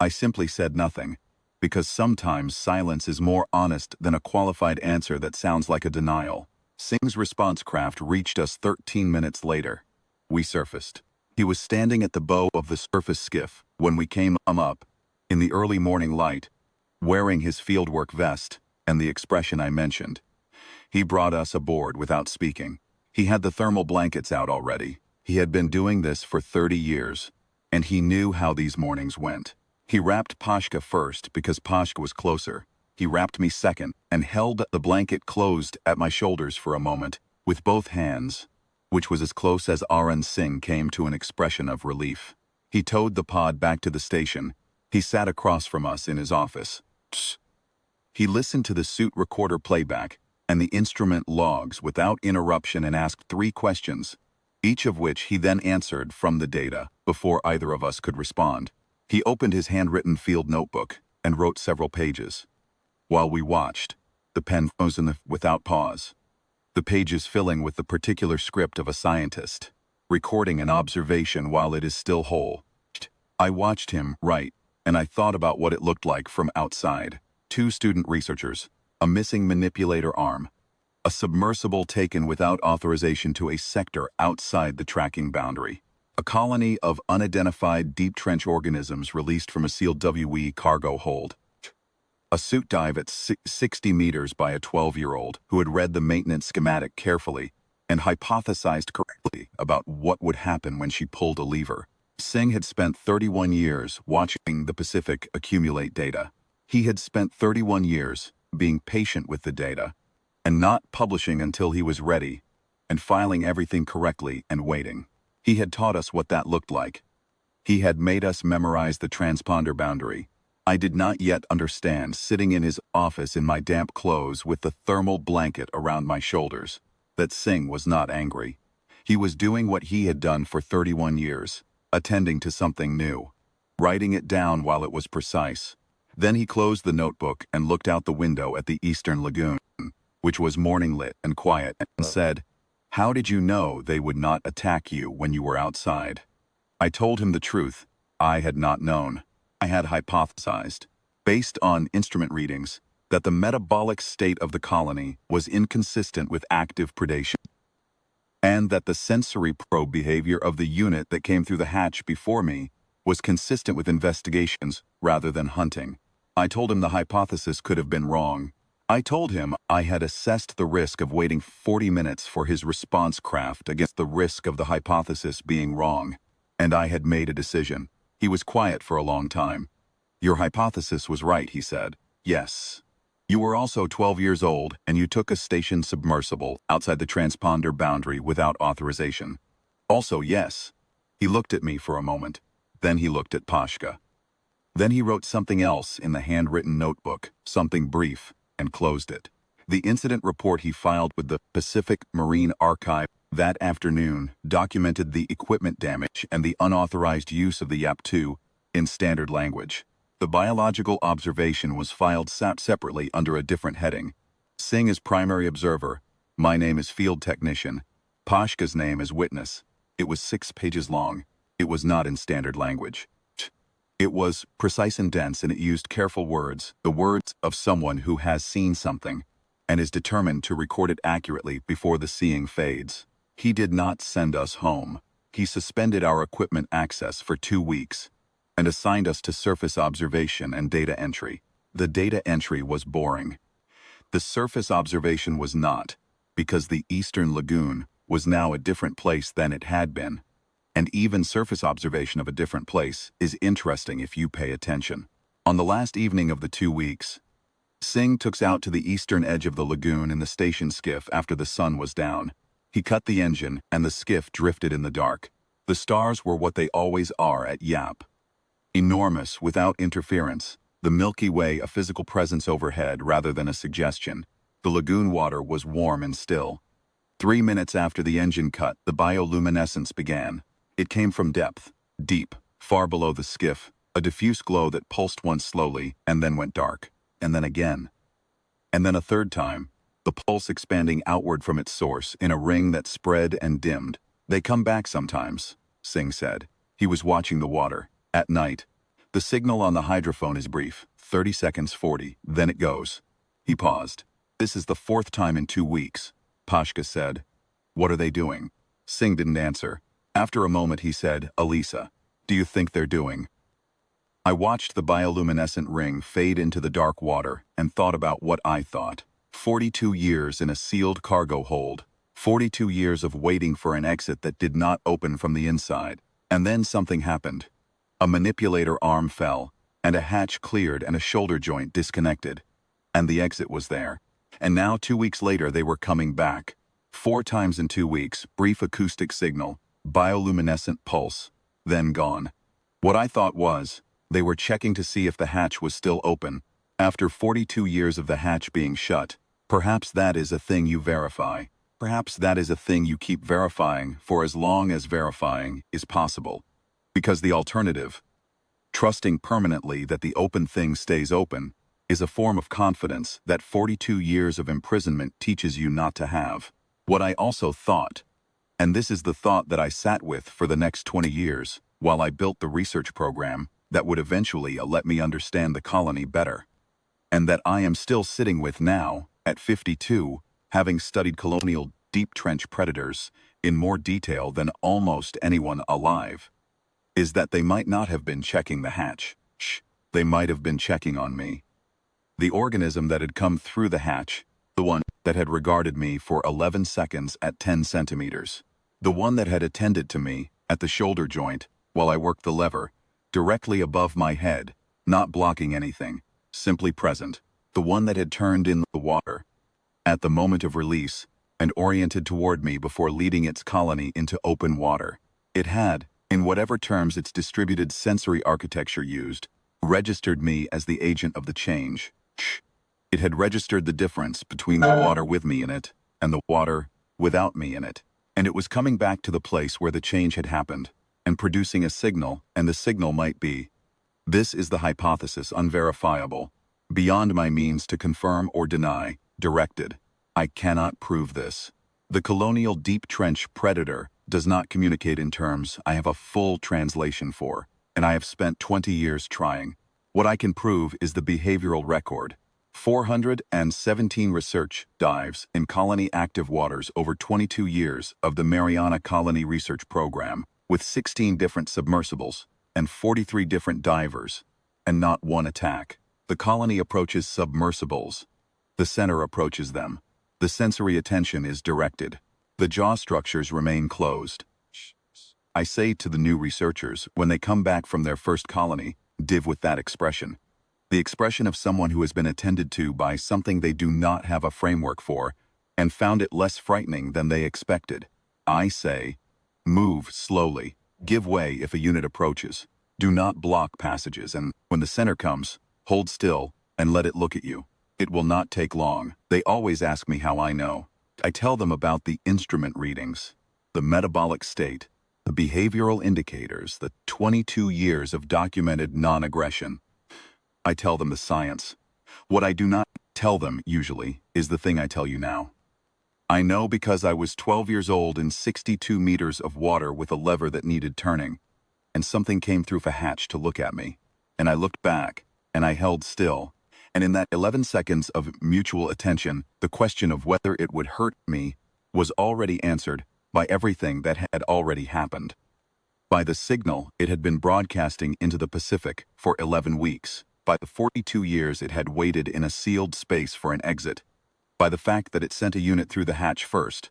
I simply said nothing, because sometimes silence is more honest than a qualified answer that sounds like a denial. Singh's response craft reached us 13 minutes later. We surfaced. He was standing at the bow of the surface skiff when we came up, in the early morning light, wearing his fieldwork vest and the expression I mentioned. He brought us aboard without speaking. He had the thermal blankets out already. He had been doing this for 30 years, and he knew how these mornings went. He wrapped Pashka first because Pashka was closer. He wrapped me second and held the blanket closed at my shoulders for a moment with both hands, which was as close as Arun Singh came to an expression of relief. He towed the pod back to the station. He sat across from us in his office. He listened to the suit recorder playback and the instrument logs without interruption and asked 3 questions, each of which he then answered from the data before either of us could respond. He opened his handwritten field notebook and wrote several pages. While we watched, the pen froze without pause. the pages filling with the particular script of a scientist, recording an observation while it is still whole. I watched him write, and I thought about what it looked like from outside. Two student researchers, a missing manipulator arm, a submersible taken without authorization to a sector outside the tracking boundary, a colony of unidentified deep trench organisms released from a sealed WE cargo hold, a suit dive at 60 meters by a 12-year-old who had read the maintenance schematic carefully and hypothesized correctly about what would happen when she pulled a lever. Singh had spent 31 years watching the Pacific accumulate data. He had spent 31 years being patient with the data and not publishing until he was ready and filing everything correctly and waiting. He had taught us what that looked like. He had made us memorize the transponder boundary. I did not yet understand sitting in his office in my damp clothes with the thermal blanket around my shoulders that Singh was not angry. He was doing what he had done for 31 years, attending to something new, writing it down while it was precise. Then he closed the notebook and looked out the window at the eastern lagoon, which was morning lit and quiet, and said, "How did you know they would not attack you when you were outside?" I told him the truth. I had not known. I had hypothesized, based on instrument readings, that the metabolic state of the colony was inconsistent with active predation, and that the sensory probe behavior of the unit that came through the hatch before me was consistent with investigations rather than hunting. I told him the hypothesis could have been wrong. I told him I had assessed the risk of waiting 40 minutes for his response craft against the risk of the hypothesis being wrong, and I had made a decision. He was quiet for a long time. "Your hypothesis was right," he said. "Yes. You were also 12 years old, and you took a station submersible outside the transponder boundary without authorization. Also, yes." He looked at me for a moment. Then he looked at Pashka. Then he wrote something else in the handwritten notebook, something brief, and closed it. The incident report he filed with the Pacific Marine Archive that afternoon documented the equipment damage and the unauthorized use of the YAP-2 in standard language. The biological observation was filed separately under a different heading. Singh is primary observer. My name is field technician. Pashka's name is witness. It was 6 pages long. It was not in standard language. It was precise and dense, and it used careful words, the words of someone who has seen something and is determined to record it accurately before the seeing fades. He did not send us home. He suspended our equipment access for 2 weeks and assigned us to surface observation and data entry. The data entry was boring. The surface observation was not, because the eastern lagoon was now a different place than it had been. And even surface observation of a different place is interesting if you pay attention. On the last evening of the 2 weeks, Singh took us out to the eastern edge of the lagoon in the station skiff after the sun was down. He cut the engine, and the skiff drifted in the dark. The stars were what they always are at Yap. Enormous, without interference. The Milky Way a physical presence overhead rather than a suggestion. The lagoon water was warm and still. 3 minutes after the engine cut, the bioluminescence began. It came from depth, deep, far below the skiff, a diffuse glow that pulsed once slowly and then went dark, and then again. And then a third time, the pulse expanding outward from its source in a ring that spread and dimmed. "They come back sometimes," Singh said. He was watching the water. "At night. The signal on the hydrophone is brief, 30 seconds 40, then it goes." He paused. "This is the 4th time in 2 weeks," Pashka said. "What are they doing?" Singh didn't answer. After a moment he said, "Elisa, do you think they're doing?" I watched the bioluminescent ring fade into the dark water and thought about what I thought. 42 years in a sealed cargo hold. 42 years of waiting for an exit that did not open from the inside. And then something happened. A manipulator arm fell, and a hatch cleared and a shoulder joint disconnected. And the exit was there. And now 2 weeks later they were coming back. 4 times in 2 weeks, brief acoustic signal, bioluminescent pulse, then gone. What I thought was, they were checking to see if the hatch was still open. After 42 years of the hatch being shut, perhaps that is a thing you verify. Perhaps that is a thing you keep verifying for as long as verifying is possible. Because the alternative, trusting permanently that the open thing stays open, is a form of confidence that 42 years of imprisonment teaches you not to have. What I also thought, and this is the thought that I sat with for the next 20 years while I built the research program that would eventually let me understand the colony better, and that I am still sitting with now, at 52, having studied colonial deep trench predators in more detail than almost anyone alive, is that they might not have been checking the hatch. They might have been checking on me. The organism that had come through the hatch, the one that had regarded me for 11 seconds at 10 centimeters, the one that had attended to me at the shoulder joint while I worked the lever, directly above my head, not blocking anything, simply present, the one that had turned in the water at the moment of release and oriented toward me before leading its colony into open water. It had, in whatever terms its distributed sensory architecture used, registered me as the agent of the change. It had registered the difference between the water with me in it and the water without me in it, and it was coming back to the place where the change had happened and producing a signal, and the signal might be. This is the hypothesis, unverifiable, beyond my means to confirm or deny, directed. I cannot prove this. The colonial deep trench predator does not communicate in terms I have a full translation for, and I have spent 20 years trying. What I can prove is the behavioral record. 417 research dives in colony active waters over 22 years of the Mariana Colony Research Program, with 16 different submersibles and 43 different divers, and not one attack. The colony approaches submersibles. The center approaches them. The sensory attention is directed. The jaw structures remain closed. I say to the new researchers, when they come back from their first colony, div with that expression. The expression of someone who has been attended to by something they do not have a framework for, and found it less frightening than they expected. I say, move slowly. Give way if a unit approaches. Do not block passages, and when the center comes, hold still and let it look at you. It will not take long. They always ask me how I know. I tell them about the instrument readings, the metabolic state, the behavioral indicators, the 22 years of documented non-aggression. I tell them the science. What I do not tell them, usually, is the thing I tell you now. I know because I was 12 years old in 62 meters of water with a lever that needed turning, and something came through a hatch to look at me, and I looked back, and I held still, and in that 11 seconds of mutual attention, the question of whether it would hurt me was already answered by everything that had already happened. By the signal it had been broadcasting into the Pacific for 11 weeks, by the 42 years it had waited in a sealed space for an exit, by the fact that it sent a unit through the hatch first,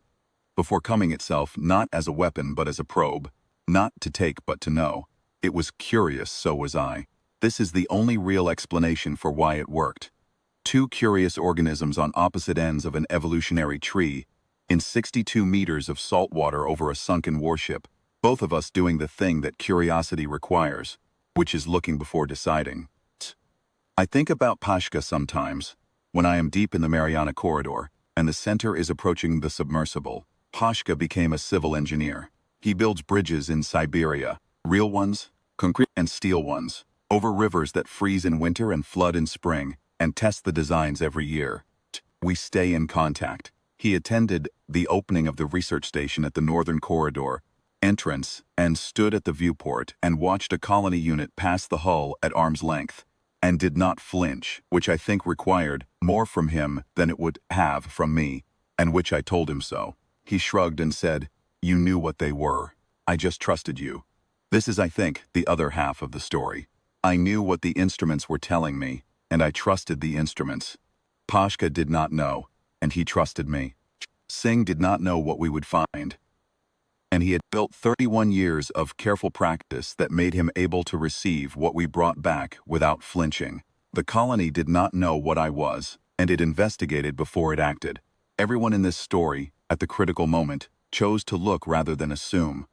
before coming itself not as a weapon but as a probe, not to take but to know. It was curious, so was I. This is the only real explanation for why it worked. Two curious organisms on opposite ends of an evolutionary tree, in 62 meters of salt water over a sunken warship, both of us doing the thing that curiosity requires, which is looking before deciding. I think about Pashka sometimes, when I am deep in the Mariana corridor, and the center is approaching the submersible. Pashka became a civil engineer. He builds bridges in Siberia, real ones, concrete and steel ones, over rivers that freeze in winter and flood in spring, and tests the designs every year. We stay in contact. He attended the opening of the research station at the northern corridor entrance and stood at the viewport and watched a colony unit pass the hull at arm's length, and did not flinch, which I think required more from him than it would have from me, and which I told him so. He shrugged and said, "You knew what they were. I just trusted you." This is, I think, the other half of the story. I knew what the instruments were telling me, and I trusted the instruments. Pashka did not know, and he trusted me. Singh did not know what we would find, and he had built 31 years of careful practice that made him able to receive what we brought back without flinching. The colony did not know what I was, and it investigated before it acted. Everyone in this story, at the critical moment, chose to look rather than assume.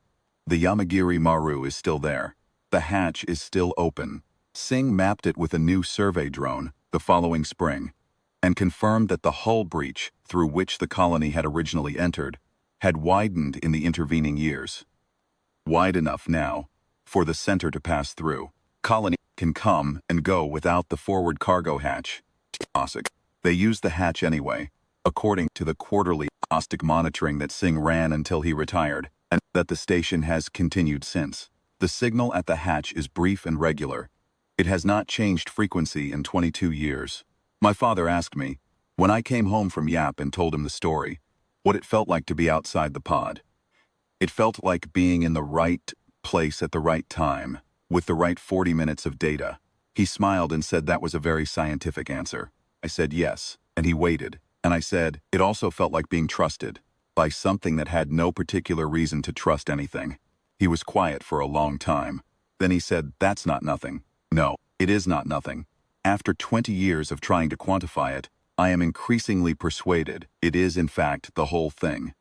The Yamagiri Maru is still there. The hatch is still open. Singh mapped it with a new survey drone the following spring, and confirmed that the hull breach through which the colony had originally entered had widened in the intervening years. Wide enough now for the center to pass through. Colony can come and go without the forward cargo hatch. They use the hatch anyway, according to the quarterly diagnostic monitoring that Singh ran until he retired, and that the station has continued since. The signal at the hatch is brief and regular. It has not changed frequency in 22 years. My father asked me, when I came home from Yap and told him the story, what it felt like to be outside the pod. It felt like being in the right place at the right time, with the right 40 minutes of data. He smiled and said that was a very scientific answer. I said yes, and he waited. And I said, it also felt like being trusted, by something that had no particular reason to trust anything. He was quiet for a long time. Then he said, that's not nothing. No, it is not nothing. After 20 years of trying to quantify it, I am increasingly persuaded it is in fact the whole thing.